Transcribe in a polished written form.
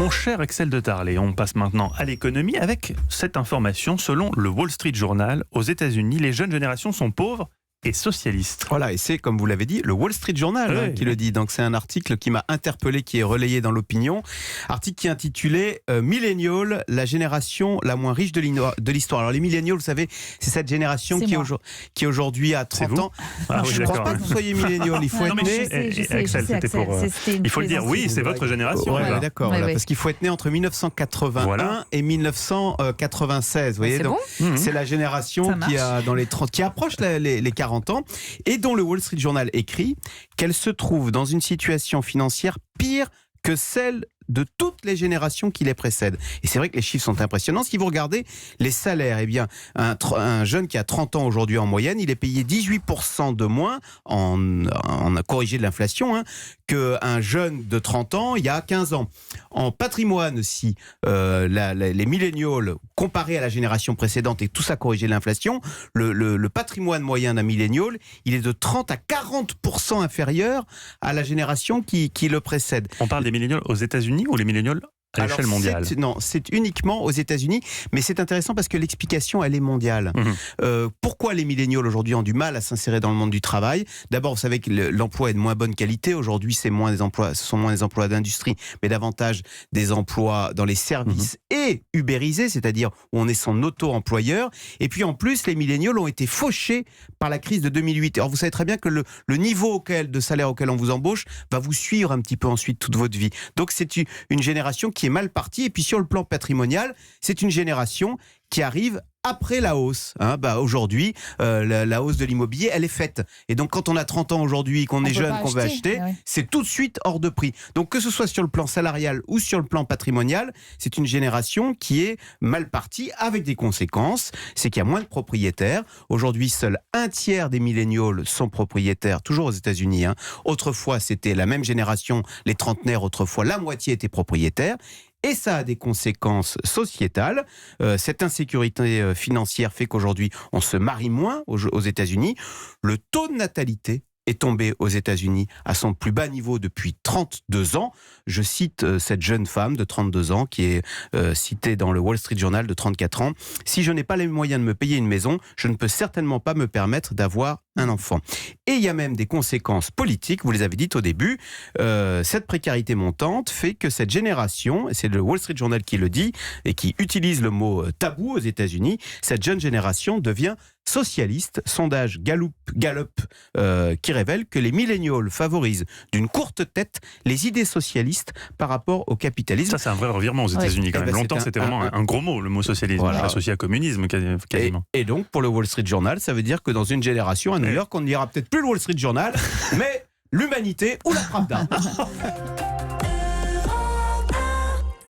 Mon cher Axel de Tarlet, on passe maintenant à l'économie avec cette information. Selon le Wall Street Journal, aux États-Unis, les jeunes générations sont pauvres et socialistes. Voilà, et c'est, comme vous l'avez dit, le Wall Street Journal qui le dit. Donc c'est un article qui m'a interpellé, qui est relayé dans l'opinion. Article qui est intitulé Millennial, la génération la moins riche de l'histoire. Alors les millennials, vous savez, c'est cette génération qui aujourd'hui a 30 ans. Je ne pense pas que vous soyez millennial, il faut être né... Axel, c'était pour... il faut le dire, oui, c'est votre génération. Ouais, d'accord, parce qu'il faut être né entre 1981 et 1996. Vous voyez, donc c'est la génération qui a dans les 30, qui approche les 40 ans, et dont le Wall Street Journal écrit qu'elle se trouve dans une situation financière pire que celle de toutes les générations qui les précèdent. Et c'est vrai que les chiffres sont impressionnants. Si vous regardez les salaires, eh bien, un jeune qui a 30 ans aujourd'hui en moyenne, il est payé 18% de moins, en corrigé de l'inflation, qu'un jeune de 30 ans il y a 15 ans. En patrimoine aussi, les millennials, comparé à la génération précédente, et tout ça corrigé de l'inflation, le patrimoine moyen d'un millennial, il est de 30 à 40% inférieur à la génération qui le précède. On parle des millennials aux États-Unis ou les millennials à l'échelle mondiale? Non, c'est uniquement aux États-Unis, mais c'est intéressant parce que l'explication, elle est mondiale. Pourquoi les milléniaux aujourd'hui ont du mal à s'insérer dans le monde du travail? D'abord, vous savez que l'emploi est de moins bonne qualité. Aujourd'hui, ce sont moins des emplois d'industrie, mais davantage des emplois dans les services et ubérisés, c'est-à-dire où on est son auto-employeur. Et puis en plus, les milléniaux ont été fauchés par la crise de 2008. Alors vous savez très bien que le niveau de salaire auquel on vous embauche va vous suivre un petit peu ensuite toute votre vie. Donc c'est une génération qui est mal partie. Et puis sur le plan patrimonial, c'est une génération qui arrive après la hausse. Aujourd'hui, la hausse de l'immobilier, elle est faite. Et donc, quand on a 30 ans aujourd'hui, qu'on est jeune, qu'on veut acheter, c'est tout de suite hors de prix. Donc, que ce soit sur le plan salarial ou sur le plan patrimonial, c'est une génération qui est mal partie, avec des conséquences. C'est qu'il y a moins de propriétaires. Aujourd'hui, seul un tiers des millennials sont propriétaires, toujours aux États-Unis. Autrefois, c'était la même génération, les trentenaires, autrefois, la moitié étaient propriétaires. Et ça a des conséquences sociétales. Cette insécurité financière fait qu'aujourd'hui, on se marie moins aux États-Unis. Le taux de natalité est tombé aux États-Unis à son plus bas niveau depuis 32 ans. Je cite cette jeune femme de 32 ans qui est citée dans le Wall Street Journal de 34 ans. « Si je n'ai pas les moyens de me payer une maison, je ne peux certainement pas me permettre d'avoir un enfant. » Et il y a même des conséquences politiques, vous les avez dites au début. Cette précarité montante fait que cette génération, et c'est le Wall Street Journal qui le dit, et qui utilise le mot tabou aux États-Unis, cette jeune génération devient socialiste. Sondage Gallup qui révèle que les millennials favorisent d'une courte tête les idées socialistes par rapport au capitalisme. Ça, c'est un vrai revirement aux États-Unis quand même. Longtemps, c'était vraiment un gros mot, le mot socialisme, associé à communisme quasiment. Et donc, pour le Wall Street Journal, ça veut dire que dans une génération, à New York, on ne lira peut-être plus le Wall Street Journal, mais l'Humanité ou la Pravda.